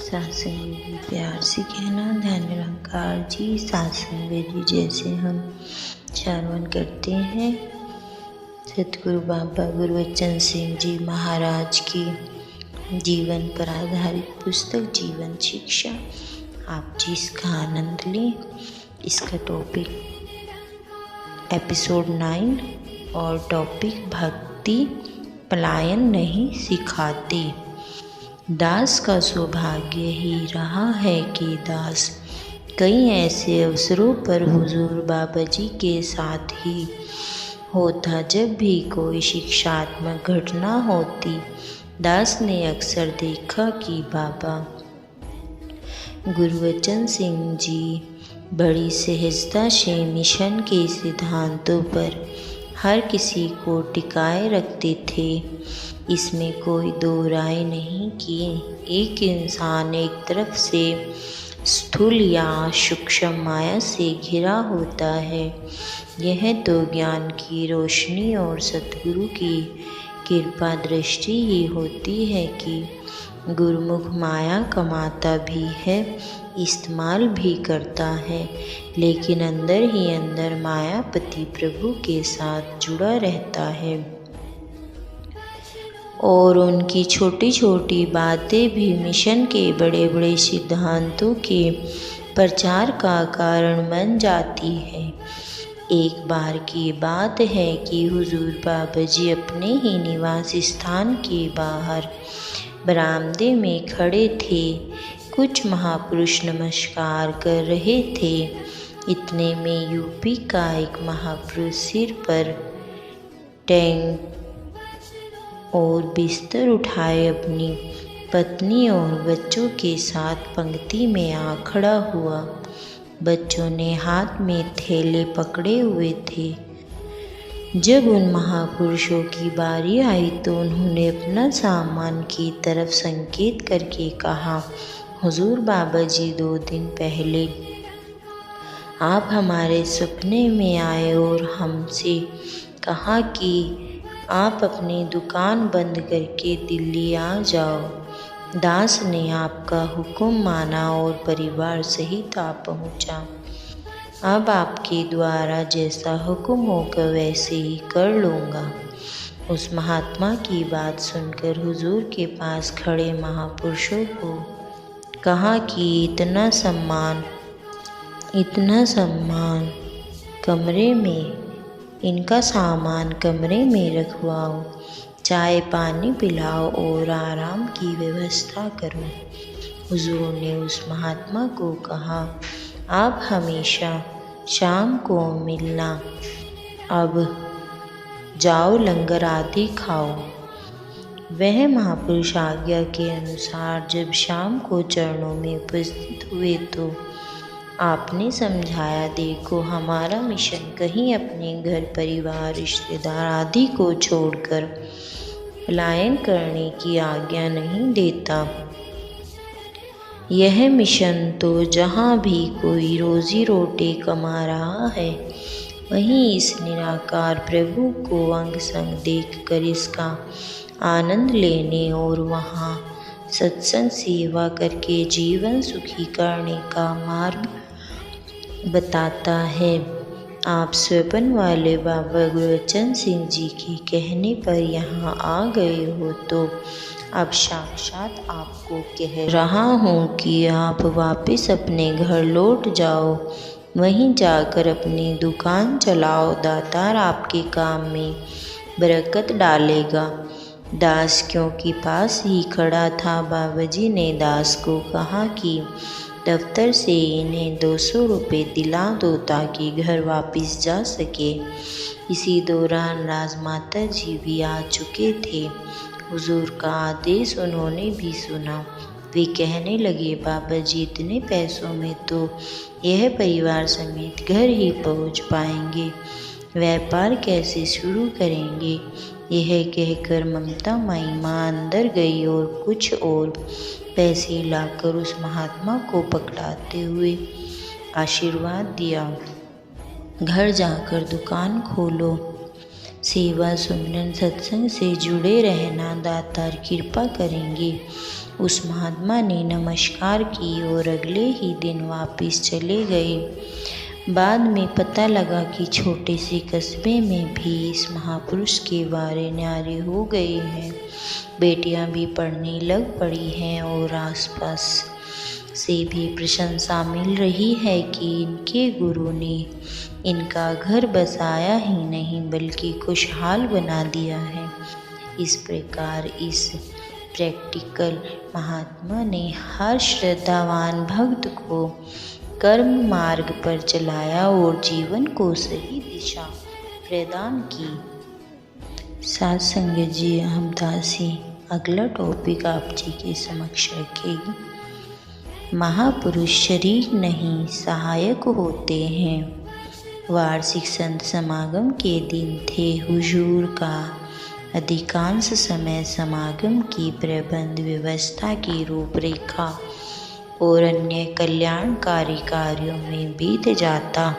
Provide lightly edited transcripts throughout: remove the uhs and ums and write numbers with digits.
सत्संग जी प्यार से कहना। ध्यान निरंकार जी, सत्संग जी जैसे हम श्रवण करते हैं सतगुरु बाबा गुरबचन सिंह जी महाराज की जीवन पर आधारित पुस्तक जीवन शिक्षा। आप जी इसका आनंद लें। इसका टॉपिक एपिसोड 9 और टॉपिक भक्ति पलायन नहीं सिखाती। दास का सौभाग्य ही रहा है कि दास कई ऐसे अवसरों पर हुजूर बाबा जी के साथ ही होता। जब भी कोई शिक्षात्मक घटना होती, दास ने अक्सर देखा कि बाबा गुरबचन सिंह जी बड़ी सहजता से मिशन के सिद्धांतों पर हर किसी को टिकाए रखते थे। इसमें कोई दो राय नहीं कि एक इंसान एक तरफ से स्थूल या सूक्ष्म माया से घिरा होता है। यह तो ज्ञान की रोशनी और सतगुरु की कृपा दृष्टि ही होती है कि गुरुमुख माया कमाता भी है, इस्तेमाल भी करता है, लेकिन अंदर ही अंदर मायापति प्रभु के साथ जुड़ा रहता है और उनकी छोटी छोटी बातें भी मिशन के बड़े बड़े सिद्धांतों के प्रचार का कारण बन जाती है। एक बार की बात है कि हुजूर बाबा जी अपने ही निवास स्थान के बाहर बरामदे में खड़े थे। कुछ महापुरुष नमस्कार कर रहे थे। इतने में यूपी का एक महापुरुष सिर पर टैंक और बिस्तर उठाए अपनी पत्नी और बच्चों के साथ पंक्ति में आ खड़ा हुआ। बच्चों ने हाथ में थैले पकड़े हुए थे। जब उन महापुरुषों की बारी आई तो उन्होंने अपना सामान की तरफ संकेत करके कहा, हुजूर बाबा जी 2 दिन पहले आप हमारे सपने में आए और हमसे कहा कि आप अपनी दुकान बंद करके दिल्ली आ जाओ। दास ने आपका हुक्म माना और परिवार सहित आ पहुँचा। अब आपके द्वारा जैसा हुक्म होगा वैसे ही कर लूँगा। उस महात्मा की बात सुनकर हुजूर के पास खड़े महापुरुषों को कहा कि इतना सम्मान कमरे में, इनका सामान कमरे में रखवाओ, चाय पानी पिलाओ और आराम की व्यवस्था करो। हुजूर ने उस महात्मा को कहा, आप हमेशा शाम को मिलना, अब जाओ लंगर आदि खाओ। वह महापुरुष आज्ञा के अनुसार जब शाम को चरणों में उपस्थित हुए तो आपने समझाया, देखो हमारा मिशन कहीं अपने घर परिवार रिश्तेदार आदि को छोड़कर पलायन करने की आज्ञा नहीं देता। यह मिशन तो जहाँ भी कोई रोजी रोटी कमा रहा है वहीं इस निराकार प्रभु को अंग संग देखकर इसका आनंद लेने और वहाँ सत्संग सेवा करके जीवन सुखी करने का मार्ग बताता है। आप स्वपन वाले बाबा गुरबचन सिंह जी के कहने पर यहाँ आ गए हो तो अब साक्षात आपको कह रहा हूँ कि आप वापस अपने घर लौट जाओ, वहीं जाकर अपनी दुकान चलाओ। दातार आपके काम में बरकत डालेगा। दास क्योंकि पास ही खड़ा था, बाबा जी ने दास को कहा कि दफ्तर से इन्हें 200 रुपये दिला दो ताकि घर वापस जा सके। इसी दौरान राजमाता जी भी आ चुके थे। हुजूर का आदेश उन्होंने भी सुना। वे कहने लगे, बाबा जी इतने पैसों में तो यह परिवार समेत घर ही पहुंच पाएंगे, व्यापार कैसे शुरू करेंगे। यह कहकर ममता माई माँ अंदर गई और कुछ और पैसे लाकर उस महात्मा को पकड़ाते हुए आशीर्वाद दिया, घर जाकर दुकान खोलो, सेवा सुमरन सत्संग से जुड़े रहना, दातार कृपा करेंगे। उस महात्मा ने नमस्कार की और अगले ही दिन वापस चले गए। बाद में पता लगा कि छोटे से कस्बे में भी इस महापुरुष के बारे न्यारे हो गए हैं। बेटियां भी पढ़ने लग पड़ी हैं और आसपास से भी प्रशंसा मिल रही है कि इनके गुरु ने इनका घर बसाया ही नहीं बल्कि खुशहाल बना दिया है। इस प्रकार इस प्रैक्टिकल महात्मा ने हर श्रद्धावान भक्त को कर्म मार्ग पर चलाया और जीवन को सही दिशा प्रदान की। साथ संगत जी, हम दासी अगला टॉपिक आप जी के समक्ष रखेगी। महापुरुष शरीर नहीं सहायक होते हैं। वार्षिक संत समागम के दिन थे। हुजूर का अधिकांश समय समागम की प्रबंध व्यवस्था की रूपरेखा और अन्य कल्याणकारी कार्यों में बीत जाता।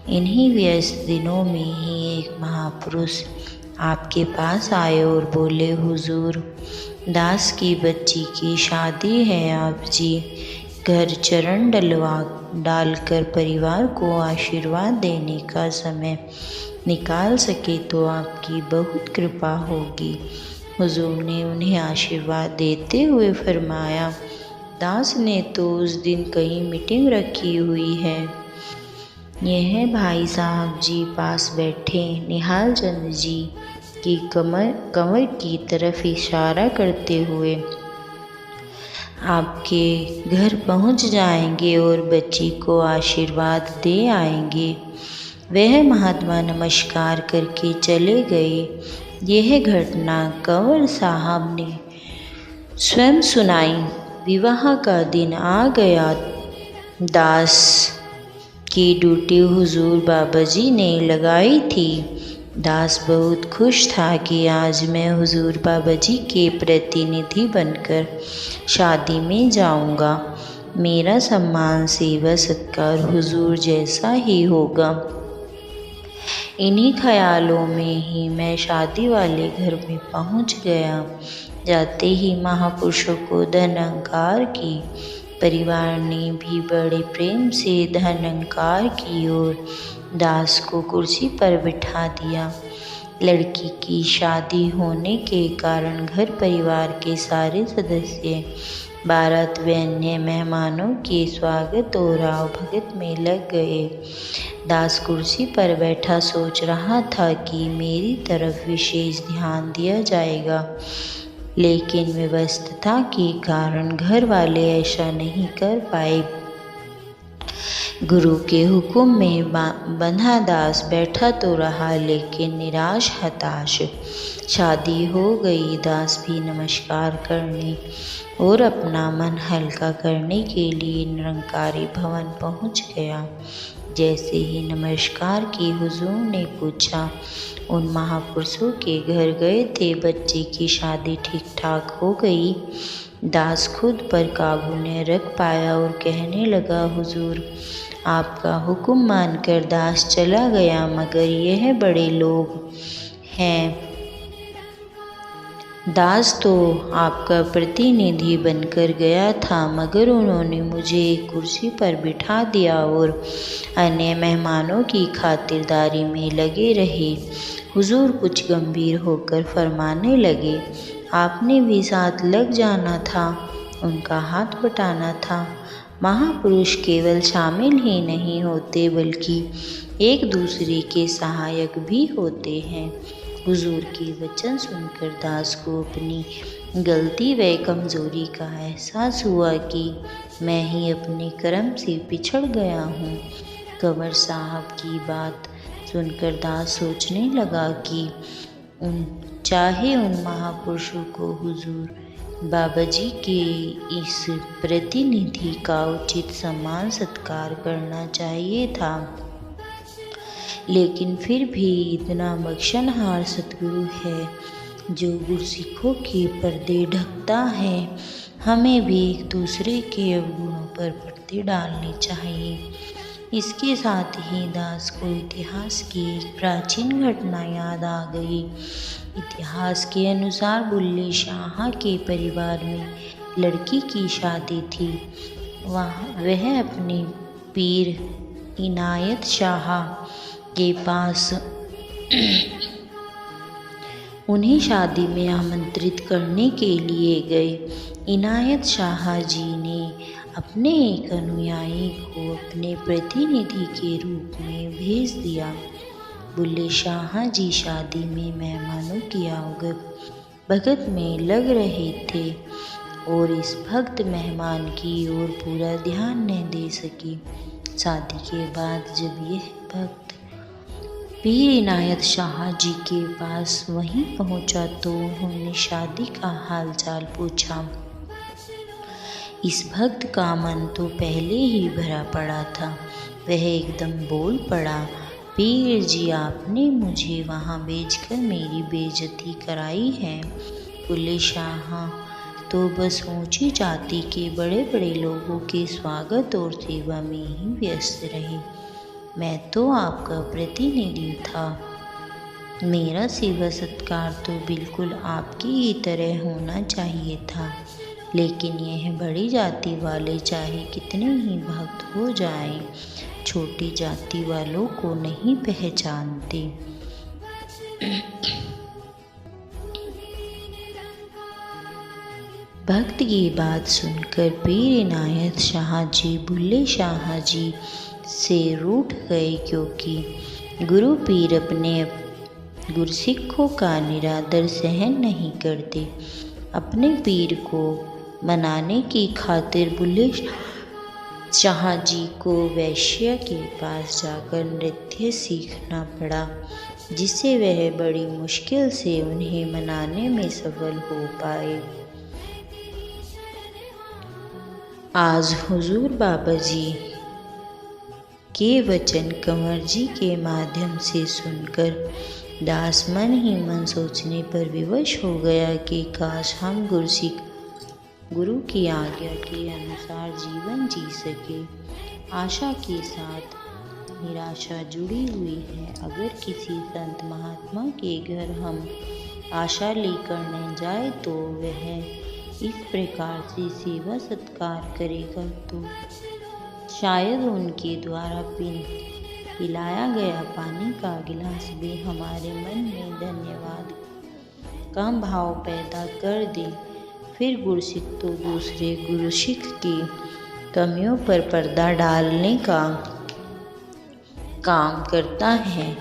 इन्हीं व्यस्त दिनों में ही एक महापुरुष आपके पास आए और बोले, हुजूर, दास की बच्ची की शादी है। आप जी घर चरण डालकर परिवार को आशीर्वाद देने का समय निकाल सके तो आपकी बहुत कृपा होगी। हुजूर ने उन्हें आशीर्वाद देते हुए फरमाया, दास ने तो उस दिन कहीं मीटिंग रखी हुई है। यह भाई साहब जी पास बैठे निहाल चंद जी की कमर की तरफ इशारा करते हुए आपके घर पहुंच जाएंगे और बच्ची को आशीर्वाद दे आएंगे। वह महात्मा नमस्कार करके चले गए। यह घटना कंवर साहब ने स्वयं सुनाई। विवाह का दिन आ गया। दास की ड्यूटी हुजूर बाबा जी ने लगाई थी। दास बहुत खुश था कि आज मैं हुजूर बाबा जी के प्रतिनिधि बनकर शादी में जाऊंगा। मेरा सम्मान सेवा सत्कार हुजूर जैसा ही होगा। इन्हीं ख्यालों में ही मैं शादी वाले घर में पहुंच गया। जाते ही महापुरुषों को धन अहंकार की। परिवार ने भी बड़े प्रेम से धन अहंकार की और दास को कुर्सी पर बिठा दिया। लड़की की शादी होने के कारण घर परिवार के सारे सदस्य बारात व अन्य मेहमानों के स्वागत और राव भगत में लग गए। दास कुर्सी पर बैठा सोच रहा था कि मेरी तरफ विशेष ध्यान दिया जाएगा, लेकिन व्यस्तता के कारण घर वाले ऐसा नहीं कर पाए। गुरु के हुक्म में बंधा दास बैठा तो रहा, लेकिन निराश हताश। शादी हो गई। दास भी नमस्कार करने और अपना मन हल्का करने के लिए निरंकारी भवन पहुंच गया। जैसे ही नमस्कार की, हुजूर ने पूछा, उन महापुरुषों के घर गए थे, बच्चे की शादी ठीक ठाक हो गई? दास खुद पर काबू न रख पाया और कहने लगा, हुजूर, आपका हुक्म मानकर दास चला गया, मगर यह बड़े लोग हैं। दास तो आपका प्रतिनिधि बनकर गया था, मगर उन्होंने मुझे एक कुर्सी पर बिठा दिया और अन्य मेहमानों की खातिरदारी में लगे रहे। हुजूर कुछ गंभीर होकर फरमाने लगे, आपने भी साथ लग जाना था, उनका हाथ बटाना था। महापुरुष केवल शामिल ही नहीं होते बल्कि एक दूसरे के सहायक भी होते हैं। हुजूर के वचन सुनकर दास को अपनी गलती व कमज़ोरी का एहसास हुआ कि मैं ही अपने कर्म से पिछड़ गया हूँ। कंवर साहब की बात सुनकर दास सोचने लगा कि चाहे उन महापुरुषों को हुजूर बाबा जी के इस प्रतिनिधि का उचित सम्मान सत्कार करना चाहिए था, लेकिन फिर भी इतना बख्शनहार सतगुरु है जो गुरसिखों के पर्दे ढकता है। हमें भी एक दूसरे के अवगुणों पर पर्दे डालने चाहिए। इसके साथ ही दास को इतिहास की एक प्राचीन घटना याद आ गई। इतिहास के अनुसार बुल्ले शाह के परिवार में लड़की की शादी थी। वह अपने पीर इनायत शाह के पास उन्हें शादी में आमंत्रित करने के लिए गए। इनायत शाह जी ने अपने एक अनुयायी को अपने प्रतिनिधि के रूप में भेज दिया। बुल्ले शाह जी शादी में मेहमानों की भगत में लग रहे थे और इस भक्त मेहमान की ओर पूरा ध्यान न दे सके। शादी के बाद जब यह भक्त पीर इनायत शाह जी के पास वहीं पहुंचा तो उन्होंने शादी का हालचाल पूछा। इस भक्त का मन तो पहले ही भरा पड़ा था। वह एकदम बोल पड़ा, पीर जी, आपने मुझे वहाँ भेजकर मेरी बेइज्जती कराई है। बुल्ले शाह तो बस ऊंची जाति के बड़े बड़े लोगों के स्वागत और सेवा में ही व्यस्त रहे। मैं तो आपका प्रतिनिधि था। मेरा सेवा सत्कार तो बिल्कुल आपकी ही तरह होना चाहिए था, लेकिन यह बड़ी जाति वाले चाहे कितने ही भक्त हो जाएं, छोटी जाति वालों को नहीं पहचानते। भक्त की बात सुनकर पीर इनायत शाह जी बुल्ले शाह जी से रूठ गए, क्योंकि गुरु पीर अपने गुरसिखों का निरादर सहन नहीं करते। अपने पीर को मनाने की खातिर बुल्ले शाह जी को वैश्य के पास जाकर नृत्य सीखना पड़ा, जिससे वह बड़ी मुश्किल से उन्हें मनाने में सफल हो पाए। आज हुजूर बाबा जी के वचन कंवर जी के माध्यम से सुनकर दास मन ही मन सोचने पर विवश हो गया कि काश हम गुरु की आज्ञा के अनुसार जीवन जी सके। आशा के साथ निराशा जुड़ी हुई है। अगर किसी संत महात्मा के घर हम आशा लेकर न जाए तो वह इस प्रकार से सेवा सत्कार करेगा तो शायद उनके द्वारा पिलाया गया पानी का गिलास भी हमारे मन में धन्यवाद का भाव पैदा कर दे। फिर गुरसिख तो दूसरे गुरसिख की कमियों पर पर्दा डालने का काम करता है,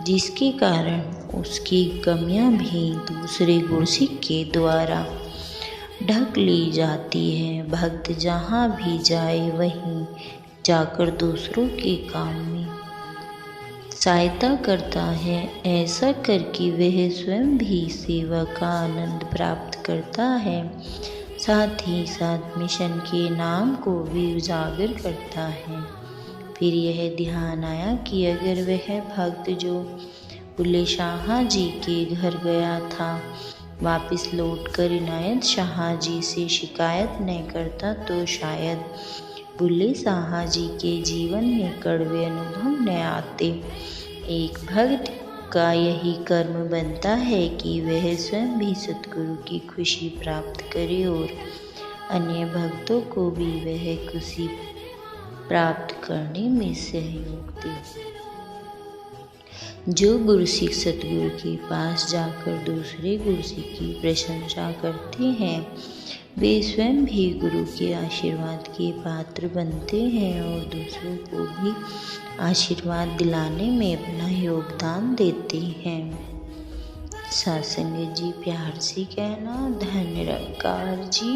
जिसके कारण उसकी कमियां भी दूसरे गुरसिख के द्वारा ढक ली जाती है। भक्त जहाँ भी जाए वहीं जाकर दूसरों के काम में सहायता करता है। ऐसा करके वह स्वयं भी सेवा का आनंद प्राप्त करता है, साथ ही साथ मिशन के नाम को भी उजागर करता है। फिर यह ध्यान आया कि अगर वह भक्त जो बुल्ले शाह जी के घर गया था वापस लौटकर इनायत शाह जी से शिकायत न करता तो शायद बुल्ले शाह जी के जीवन में कड़वे अनुभव न आते। एक भक्त का यही कर्म बनता है कि वह स्वयं भी सतगुरु की खुशी प्राप्त करे और अन्य भक्तों को भी वह खुशी प्राप्त करने में सहयोग दे। जो गुरसिख सतगुरु के पास जाकर दूसरे गुरसिख की प्रशंसा करते हैं वे स्वयं भी गुरु के आशीर्वाद के पात्र बनते हैं और दूसरों को भी आशीर्वाद दिलाने में अपना योगदान देते हैं। सत्संग जी प्यार से कहना, धन्य निरंकार जी।